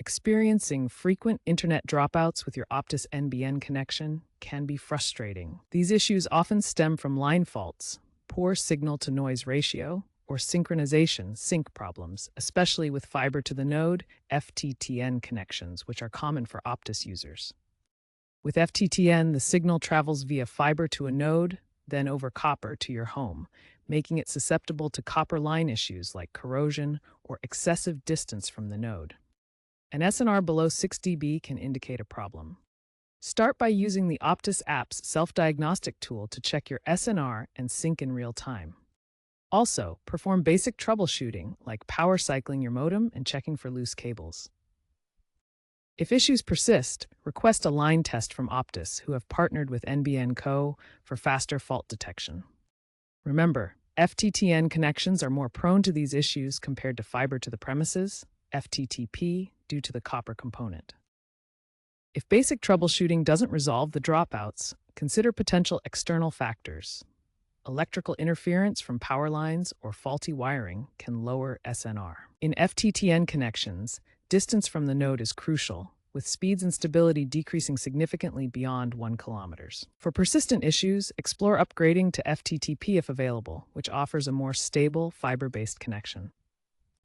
Experiencing frequent internet dropouts with your Optus NBN connection can be frustrating. These issues often stem from line faults, poor signal-to-noise ratio, or synchronization sync problems, especially with fiber to the node (FTTN) connections, which are common for Optus users. With FTTN, the signal travels via fiber to a node, then over copper to your home, making it susceptible to copper line issues like corrosion or excessive distance from the node. An SNR below 6 dB can indicate a problem. Start by using the Optus app's self-diagnostic tool to check your SNR and sync in real time. Also, perform basic troubleshooting like power cycling your modem and checking for loose cables. If issues persist, request a line test from Optus, who have partnered with NBN Co. for faster fault detection. Remember, FTTN connections are more prone to these issues compared to fiber to the premises, FTTP, due to the copper component. If basic troubleshooting doesn't resolve the dropouts, consider potential external factors. Electrical interference from power lines or faulty wiring can lower SNR. In FTTN connections, distance from the node is crucial, with speeds and stability decreasing significantly beyond 1 km. For persistent issues, explore upgrading to FTTP if available, which offers a more stable, fiber-based connection.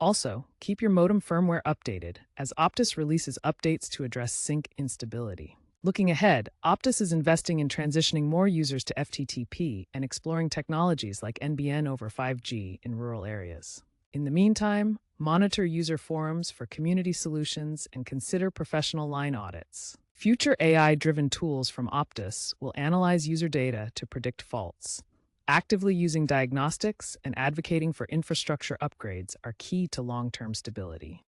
Also, keep your modem firmware updated, as Optus releases updates to address sync instability. Looking ahead, Optus is investing in transitioning more users to FTTP and exploring technologies like NBN over 5G in rural areas. In the meantime, monitor user forums for community solutions and consider professional line audits. Future AI-driven tools from Optus will analyze user data to predict faults. Actively using diagnostics and advocating for infrastructure upgrades are key to long-term stability.